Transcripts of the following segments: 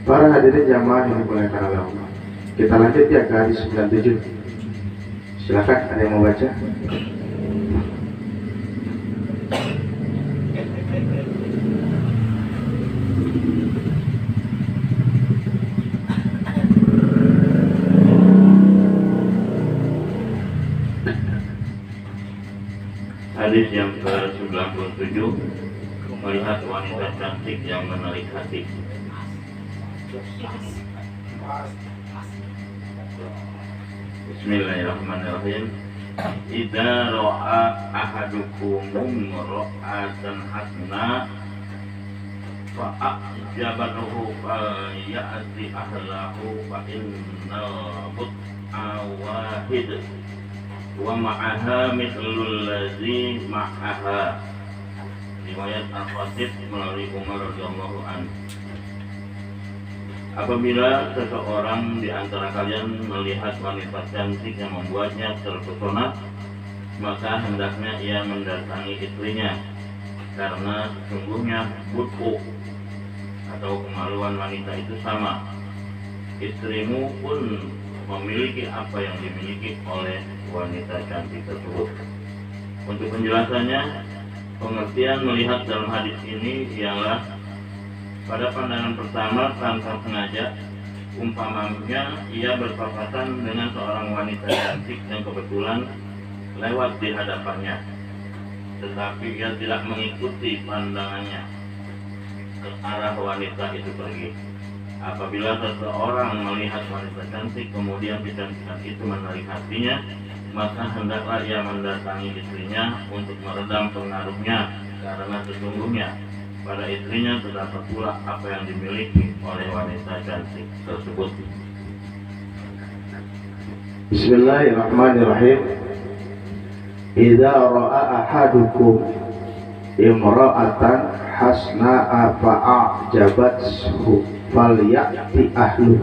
Para hadirin jamaah yang dimuliakan oleh Allah, kita lanjut ya ke hadis 97. Silakan, ada yang mau baca? Hadis yang ke-97, melihat wanita cantik yang menarik hati. Bismillahirrahmanirrahim. Idza ra'a ahadukum ra'atan hasana fa a'jabahu fa ya'ti ahlahu fa innal wahid wa ma'aha mithlul ladzi ma'aha. Riwayat Al-Khatib melalui Umar radhiyallahu anhu. Apabila seseorang di antara kalian melihat wanita cantik yang membuatnya terpesona, maka hendaknya ia mendatangi istrinya, karena sesungguhnya bud'u atau kemaluan wanita itu sama. Istrimu pun memiliki apa yang dimiliki oleh wanita cantik tersebut. Untuk penjelasannya, pengertian melihat dalam hadis ini ialah pada pandangan pertama tanpa sengaja, umpamanya ia berpapasan dengan seorang wanita cantik yang kebetulan lewat di hadapannya, tetapi ia tidak mengikuti pandangannya ke arah wanita itu pergi. Apabila seseorang melihat wanita cantik kemudian kecantikan itu menarik hatinya, maka hendaklah ia mendatangi istrinya untuk meredam pengaruhnya, karena sesungguhnya pada istrinya terdapat pula apa yang dimiliki oleh wanita cantik tersebut. Bismillahirrahmanirrahim. Idza ra'a ahadukum imra'atan hasna'a fa'ajabathu falyati ahlu.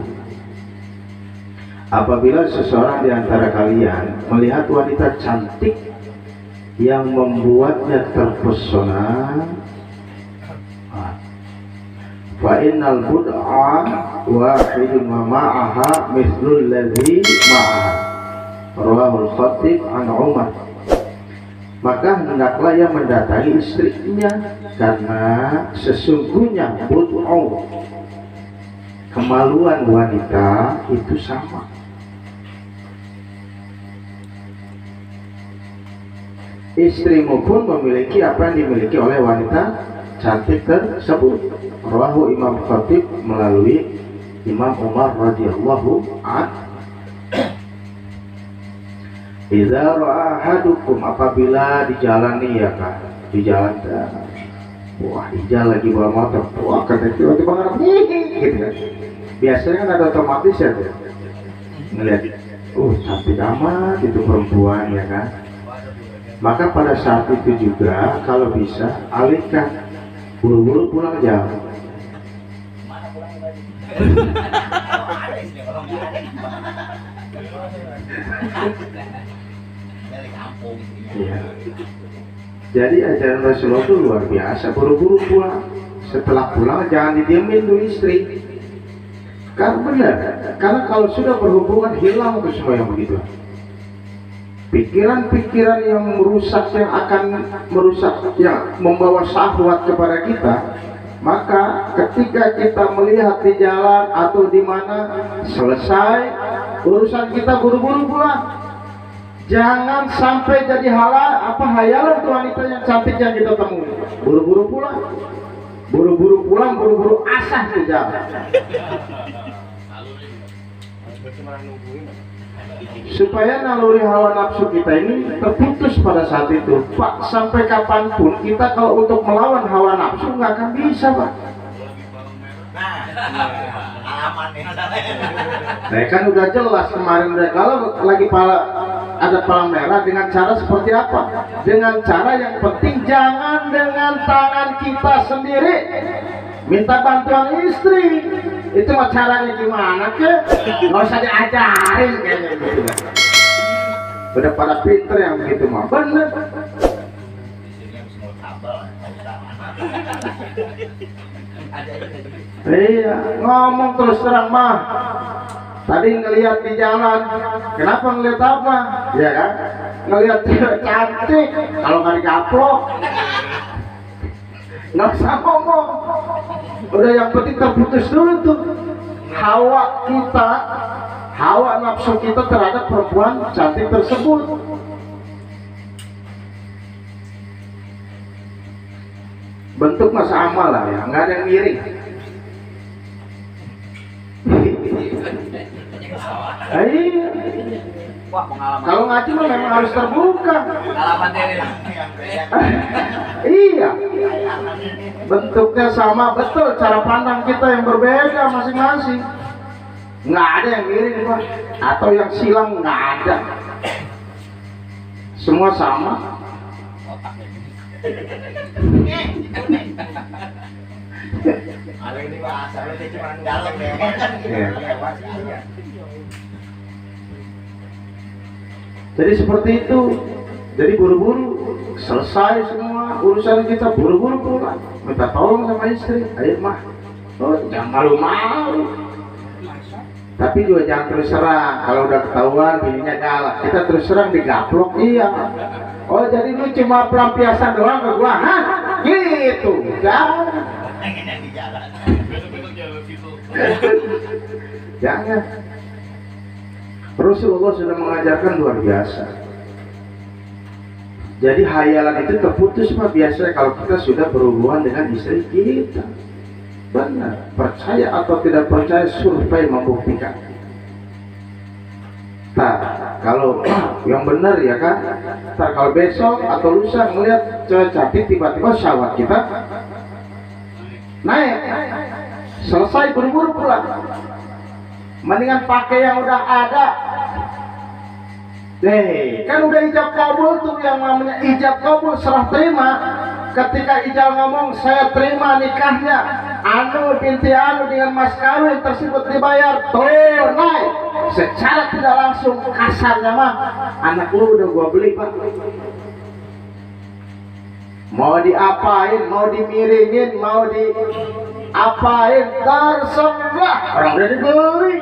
Apabila seseorang di antara kalian melihat wanita cantik yang membuatnya terpesona, fa innal bud'a wahidun wa ma'aha mithlul ladzi ma'aha. Rawahul Khatib an Umar. Maka hendaklah ia mendatangi istrinya, karena sesungguhnya bud'u, kemaluan wanita itu sama. Istrimu pun memiliki apa yang dimiliki oleh wanita cantik tersebut. Rawahu Imam Khatib melalui Imam Umar radhiyallahu anhu. Idza ra'a ahadukum, apabila di jalan nih ya kan, di jalan wah hijau lagi bawa motor, wah kata tiba-tiba ngarep gitu kan. Biasanya kan ada otomatis ya tuh, ngeliat, cantik amat itu perempuan ya kan. Maka pada saat itu juga kalau bisa alihkan, buru-buru pulang jauh. Ya. Jadi ajaran Rasulullah itu luar biasa, buru-buru pulang. Setelah pulang jangan didiemin dulu istri. Karena benar, karena kalau sudah berhubungan hilang itu semua yang begitu. Pikiran-pikiran yang merusak, yang akan merusak, yang membawa syahwat kepada kita, maka ketika kita melihat di jalan atau di mana, selesai urusan kita buru-buru pulang. Jangan sampai jadi hayalan tuh wanita yang cantik yang kita temui. Buru-buru pulang, buru-buru asah di jalan. Supaya naluri hawa nafsu kita ini terputus pada saat itu, Pak. Sampai kapanpun kita kalau untuk melawan hawa nafsu nggak akan bisa, Pak. Nah, kan udah jelas kemarin kalau lagi ada palang merah dengan cara seperti apa? Dengan cara yang penting jangan dengan tangan kita sendiri minta bantuan istri. Itu mah caranya gimana ke? Nggak usah diajarin kayaknya gitu. Udah pada pinter yang begitu mah bener. Iya, ngomong terus terang mah. Tadi ngelihat di jalan, kenapa ngelihat apa? Ya kan? Ngelihat cewek cantik, kalau nggak digaplok, nggak usah ngomong. Udah yang penting terputus dulu tuh hawa kita, hawa nafsu kita terhadap perempuan cantik tersebut. Bentuk masa amal lah ya, nggak ada yang miring. Iya. Wah, pengalaman. Kalau ngaji mah memang harus terbuka. Pengalaman diri. Iya. Bentuknya sama, betul. Cara pandang kita yang berbeda masing-masing. Nggak ada yang miring Pak, atau yang silang, nggak ada. Semua sama. Ada ini bahasa itu cuma dalam ya. Jadi seperti itu. Jadi buru-buru selesai semua urusan kita, buru-buru pulang. Minta tolong sama istri, ayo mah, oh, jangan malu-malu. Tapi juga jangan terus serang. Kalau udah ketahuan bininya galak, kita terus serang digaplok. Iya. Oh jadi lu cuma pelampiasan doang ke gua, hah? Gitu. Jangan. Jangan. Rasulullah sudah mengajarkan luar biasa. Jadi hayalan itu terputus Pak biasanya kalau kita sudah berhubungan dengan istri kita. Benar, percaya atau tidak percaya survei membuktikan. Nah, kalau yang benar ya kan, kalau besok atau lusa melihat cewek cantik tiba-tiba syahwat kita naik, selesai buru-buru pulang. Mendingan pakai yang udah ada. Kan udah ijab kabul tuh, yang namanya ijab kabul serah terima. Ketika ijab ngomong saya terima nikahnya anu binti anu dengan mas kawin tersebut dibayar tunai, secara tidak langsung kasarnya mah anak lu udah gua beli Pak. Mau diapain, mau dimiringin, mau diapain terserah, orang udah dibeli.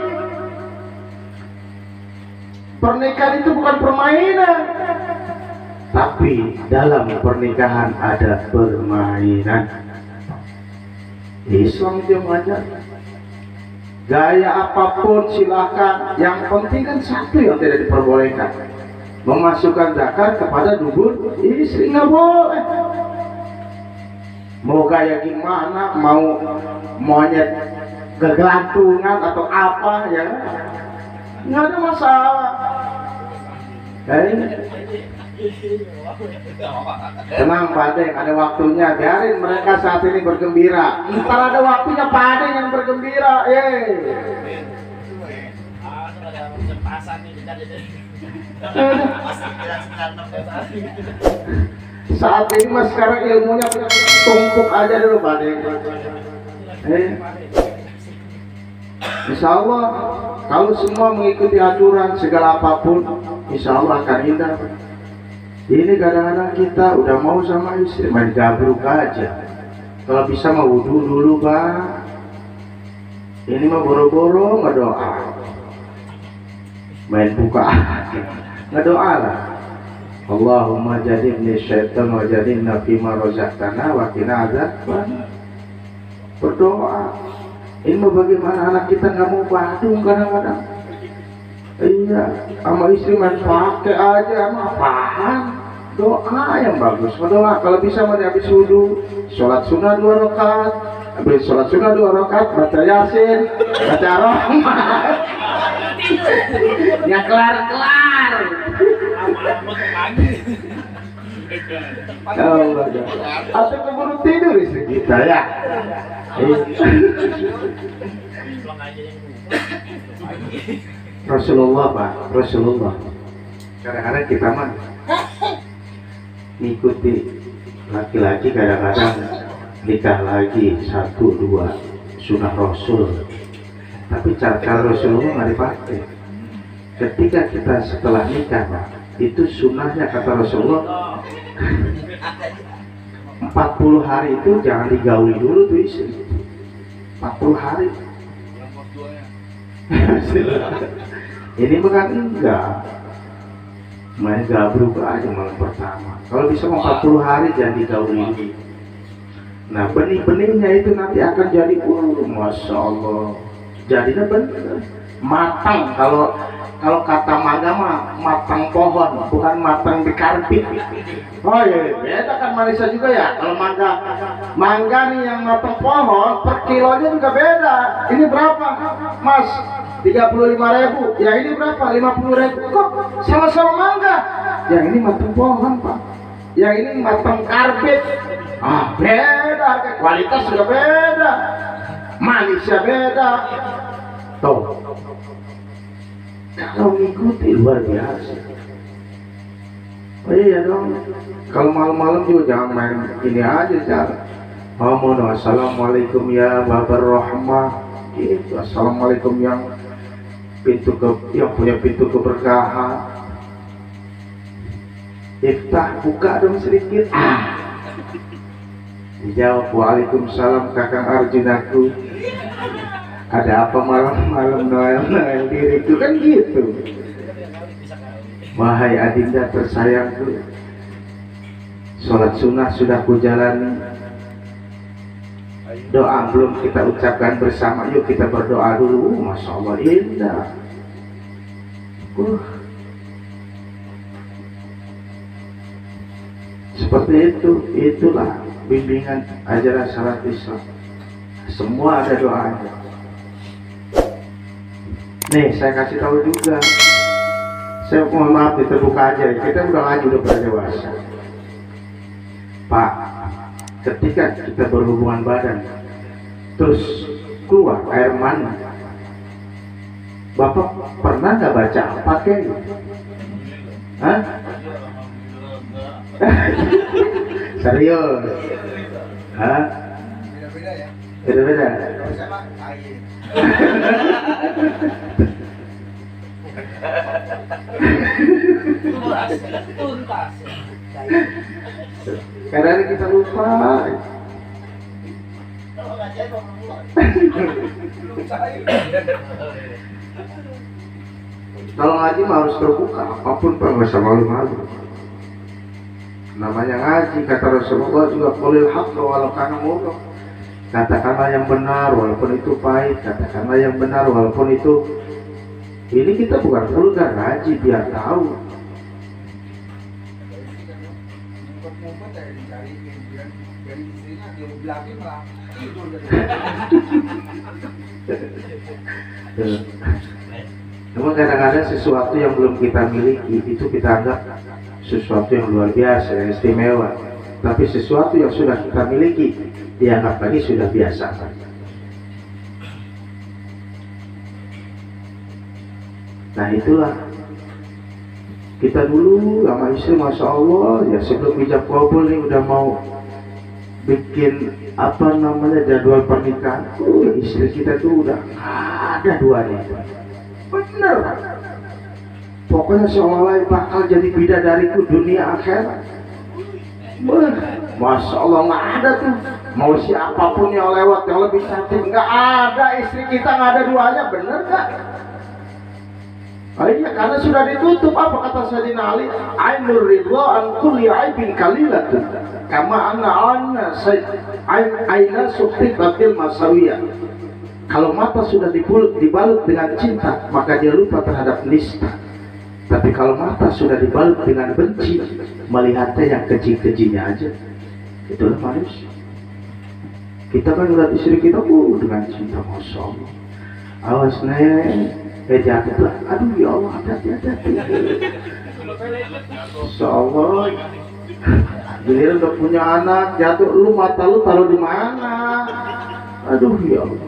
Pernikahan itu bukan permainan, tapi dalam pernikahan ada permainan. Islam dia mengajar gaya apapun silakan, yang penting kan satu yang tidak diperbolehkan, memasukkan zakat kepada dubur istri, nggak boleh. Mau gaya gimana, mau monyet kegelantungan atau apa ya, nggak ada masalah. Tenang Pak Adeng, ada waktunya, biarin mereka saat ini bergembira. Ntar ada waktunya Pak Adeng yang bergembira. Saat ini mas sekarang ilmunya tumpuk aja dulu Pak Adeng. Insya Allah kalau semua mengikuti aturan segala apapun, insya Allah akan indah. Ini kadang-kadang kita udah mau sama istri main gabruk aja. Kalau bisa mau wudhu dulu Pak. Ini mah boro-boro ngedoa, main buka ngedoa lah. Allahumma jadibni syaitan wa jadibna fima rozaqtana wa qina adzaban. Berdoa. Ini mau bagaimana anak kita nggak mau badung kadang-kadang. Iya, sama istri main pakai aja, sama apaan? Doa yang bagus, berdoa. Kalau bisa mah habis wudhu, sholat sunnah 2 rakaat, habis sholat sunnah 2 rakaat, baca yasin, baca rahmat. Ya kelar-kelar. Allah, atau keburu tidur istri kita ya. Rasulullah Pak, Rasulullah kadang-kadang kita mah ngikuti laki-laki, kadang-kadang nikah lagi 1, 2 sunnah Rasul, tapi cara Rasulullah nggak dipakai. Ketika kita setelah nikah Pak, itu sunnahnya kata Rasulullah 40 hari itu jangan digauli dulu tuh istri. 40 hari. Ini bukan enggak. Main gabruk aja malam pertama. Kalau bisa 40 hari jangan digauli dulu. Nah benih-benihnya itu nanti akan jadi masya Allah. Jadinya benar matang. Kalau kata mangga mah matang pohon, bukan matang di karbit. Oh iya, beda kan Marisa juga ya. Kalau mangga nih yang matang pohon, per kilonya juga beda. Ini berapa, Mas? 35.000. Ya ini berapa? 50.000. Kok sama-sama mangga? Yang ini matang pohon, Pak. Yang ini matang karbit. Ah, beda. Kualitas juga beda. Manisnya beda. Tuh. Kalau ngikuti luar biasa. Oh iya dong. Kalau malam-malam juga jangan main ini aja cara. Assalamualaikum ya babar rahmah. Gitu. Assalamualaikum yang punya pintu keberkahan. Iftah, buka dong sedikit. Dijawab waalaikumsalam kakang Arjunaku. Ada apa malam-malam Noel diriku kan gitu. Wahai adinda tersayangku, sholat sunnah sudah kujalani. Doa belum kita ucapkan bersama, yuk kita berdoa dulu. Masya Allah indah. Seperti itulah bimbingan ajaran syariat Islam. Semua ada doanya. Nih saya kasih tahu juga. Saya mohon maaf terbuka aja. Kita udah ngaji udah berdewasa. Pak, ketika kita berhubungan badan, terus keluar air mani, Bapak pernah nggak baca apa kayak? Hah? Serius? Hah? Beda-beda ya? Beda-beda? Kadang kita lupa. Kalau ngaji mah harus terbuka, apapun Pak, nggak usah malu-malu. Namanya ngaji, kata Rasulullah juga qulil haqq walau kana murra. Katakanlah yang benar walaupun itu pahit, katakanlah yang benar walaupun itu. Ini kita bukan vulgar, ngaji biar tahu. Namun kadang-kadang sesuatu yang belum kita miliki itu kita anggap sesuatu yang luar biasa, yang istimewa. Tapi sesuatu yang sudah kita miliki dianggap lagi sudah biasa. Nah itulah kita dulu sama istri, masya Allah ya, sebelum ijab kabul nih udah mau bikin apa namanya jadwal pernikahan. Istri kita tuh udah ada duanya, bener. Pokoknya seolah-olah bakal jadi bidadariku dunia akhirat. Masya Allah nggak ada tuh. Mau siapapun yang lewat yang lebih cantik nggak ada, istri kita nggak ada duanya, bener nggak? Oh iya, karena sudah ditutup. Apa kata Sayyidina Ali? Ainur ridha an kulli aibin kalilatun kama anna aina suhtifatil masawiyah. Kalau mata sudah dibalut dengan cinta, maka dia lupa terhadap nista. Tapi kalau mata sudah dibalut dengan benci, melihatnya yang keji-kejinya aja. Itulah manusia. Kita kan udah istri kita dengan cinta, masya Allah. Awas nih, jatuh lah. Aduh ya Allah, hati-hati. Masya Allah. Giliran udah punya anak, jatuh, lu mata lu taruh di mana? Aduh ya Allah.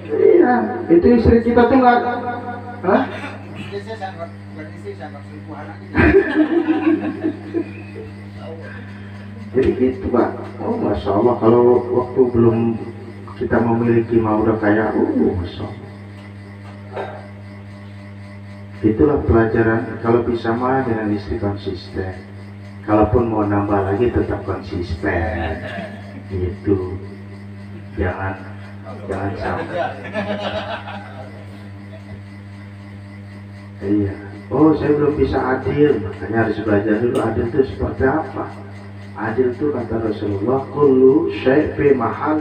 Iya, itu istri kita tuh nggak. Hah? Jadi gitu Pak. Oh masya Allah, kalau waktu belum kita memiliki mah udah kayak masya Allah. Itulah pelajaran kalau bisa mah dengan istri konsisten. Kalaupun mau nambah lagi tetap konsisten. Gitu. Jangan sampai. Iya. Oh, saya belum bisa adil, makanya harus belajar dulu adil itu seperti apa. Adil itu kata Rasulullah, kullu syai' fi mahal.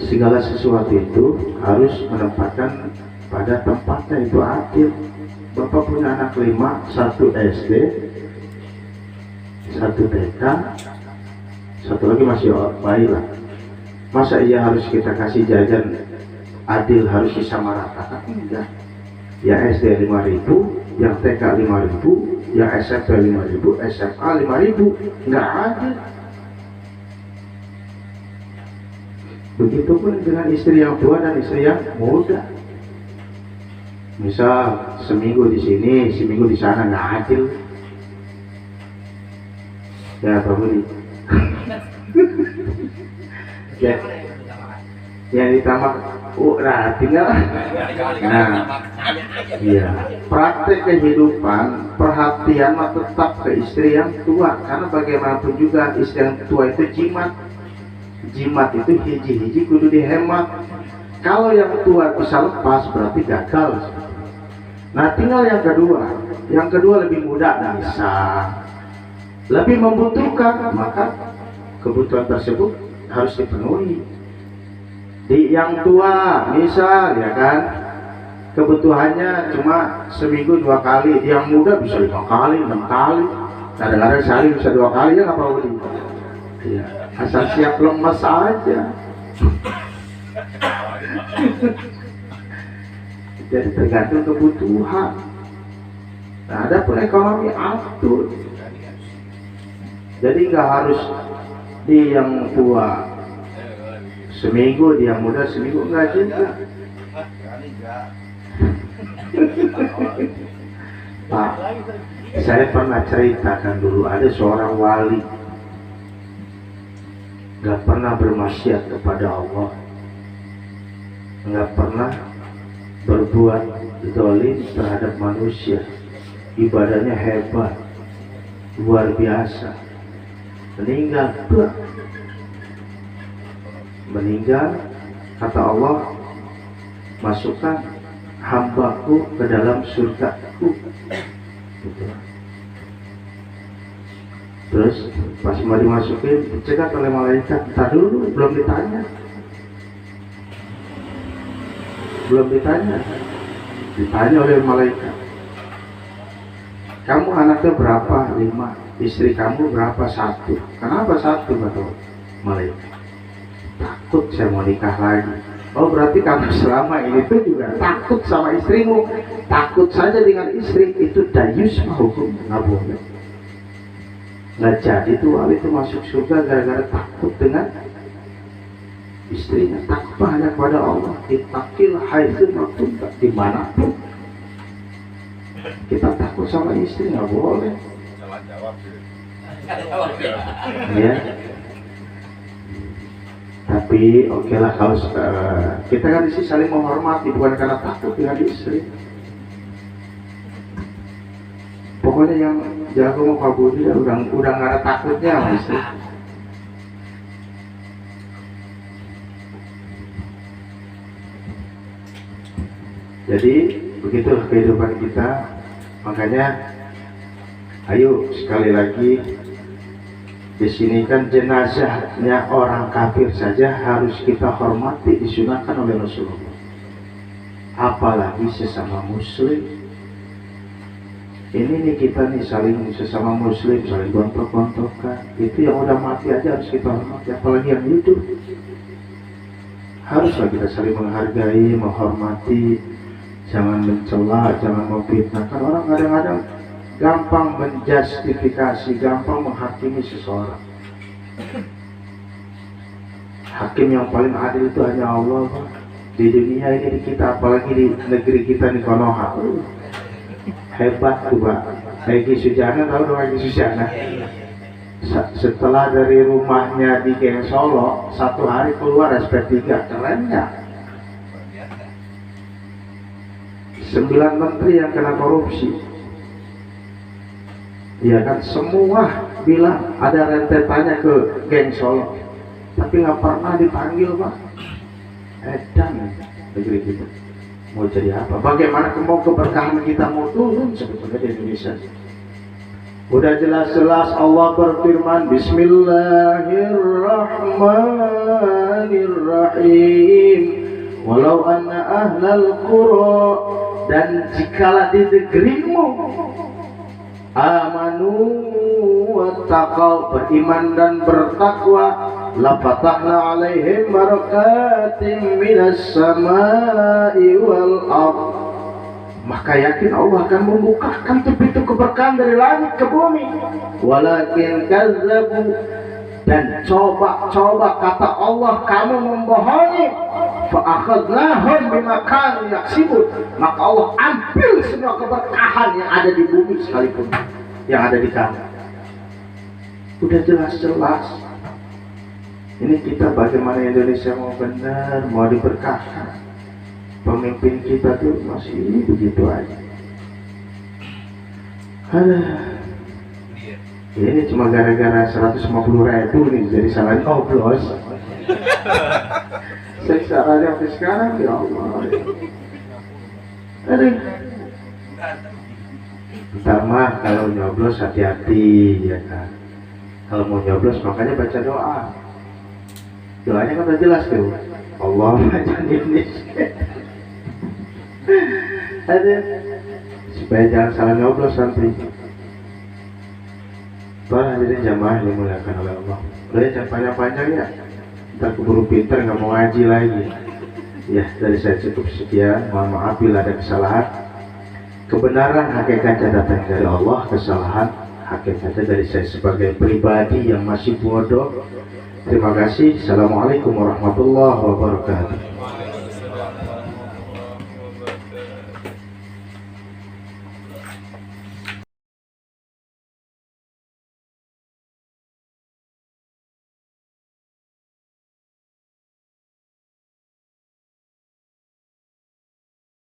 Segala sesuatu itu harus menempatkan pada tempatnya, itu adil. Bapak punya anak 5, 1 SD, 1 TK, 1 lagi masih bayi lah. Masa iya harus kita kasih jajan adil, harus disamaratakan? Enggak. Ya SD 5.000, yang TK 5.000, yang SMP 5.000, SMA 5.000, enggak adil. Begitupun dengan istri yang tua dan istri yang muda. Misal seminggu di sini, seminggu di sana, nggak adil. Ya Pak Budi. Ya, yang ditambah, nah tinggal. Nah, iya. Praktek kehidupan, perhatian tetap ke istri yang tua, karena bagaimanapun juga istri yang tua itu jimat. Jimat itu hiji-hiji kudu dihemat. Kalau yang tua bisa lepas berarti gagal. Nah tinggal yang kedua lebih mudah, bisa lebih membutuhkan, maka kebutuhan tersebut harus dipenuhi. Di yang tua misal ya kan, kebutuhannya cuma seminggu 2 kali, yang muda bisa 5 kali, 6 kali, kadang-kadang sehari bisa 2 kali, ya nggak apa-apa. Ya, asal siap lemes aja. Jadi tergantung kebutuhan. Nah, ada pun ekonomi atur. Jadi nggak harus di yang tua seminggu, di yang muda seminggu, nggak juga. Pak, saya pernah ceritakan dulu ada seorang wali nggak pernah bermaksiat kepada Allah, nggak pernah berbuat zalim terhadap manusia, ibadahnya hebat, luar biasa. Meninggal, kata Allah, masukkan hambaku ke dalam surgaku. Gitu. Terus pas mau dimasukin, dicegat oleh malaikat. Entar dulu, belum ditanya. Ditanya oleh malaikat, kamu anaknya berapa? 5. Istri kamu berapa? 1. Kenapa 1? Kata malaikat, takut saya mau nikah lagi. Oh, berarti kamu selama ini tuh juga takut sama istrimu. Takut saja dengan istri, itu dayus hukum, nggak boleh. Nggak jadi tuh wali itu masuk surga gara-gara takut dengan istrinya. Takut hanya kepada Allah. Ittaqil haitsu makunta, dimanapun kita takut sama istri, nggak boleh. Salah jawab. Ya. Tapi oke lah kalau kita kan di sini saling menghormati, bukan karena takut dengan istri. Pokoknya yang jago mau Pak Budi ya udah nggak ada takutnya sama istri. Jadi begitulah kehidupan kita. Makanya ayo sekali lagi, di sini kan jenazahnya orang kafir saja harus kita hormati, disunahkan oleh Rasulullah. Apalagi sesama muslim. Ini nih kita nih saling sesama muslim, saling gontok-gontokan. Itu yang udah mati aja harus kita hormati, apalagi yang hidup. Haruslah kita saling menghargai, menghormati, jangan mencela, jangan memfitnah. Kan orang kadang-kadang gampang menjustifikasi, gampang menghakimi seseorang. Hakim yang paling adil itu hanya Allah, Pak. Di dunia ini di kita, apalagi di negeri kita di Konoha. Hebat tuh Pak. Egi Sujana, tahu dong Egi Sujana? Setelah dari rumahnya di Geng Solo, 1 hari keluar SP3, keren nggak? 9 menteri yang kena korupsi. Ya kan, semua bilang ada rentetannya ke geng Solo, tapi nggak pernah dipanggil Pak. Edan negeri kita. Mau jadi apa? Bagaimana mau keberkahan kita mau turun sebetulnya di Indonesia? Udah jelas-jelas Allah berfirman, Bismillahirrahmanirrahim. Walau anna ahlal qura, dan jikalau di negerimu amanu wattaqau, beriman dan bertakwa, la fatahna alaihim barakatim minas samai wal ardh, maka yakin Allah akan membukakan pintu keberkahan dari langit ke bumi. Walakin kazzabu, dan coba kata Allah kamu membohongi, fa akhadnahum bima kanu yaksibun, maka Allah ambil semua keberkahan yang ada di bumi sekalipun yang ada di kamu. Udah jelas-jelas. Ini kita bagaimana Indonesia mau benar, mau diberkahkan. Pemimpin kita tuh masih begitu aja. Ini cuma gara-gara 150.000 nih jadi salah nyoblos. Seksaranya sampai sekarang, ya Allah. Aduh. Pertama kalau nyoblos hati-hati ya kan. Kalau mau nyoblos makanya baca doa. Doanya kan udah jelas tuh. Allah baca ini. Ada supaya jangan salah nyoblos nanti. Para hadirin jamaah yang dimuliakan oleh Allah. Udah jangan panjang-panjang ya. Ntar keburu pinter nggak mau ngaji lagi. Ya dari saya cukup sekian. Mohon maaf bila ada kesalahan. Kebenaran hakikatnya datang dari Allah, kesalahan hakikatnya dari saya sebagai pribadi yang masih bodoh. Terima kasih. Assalamualaikum warahmatullahi wabarakatuh.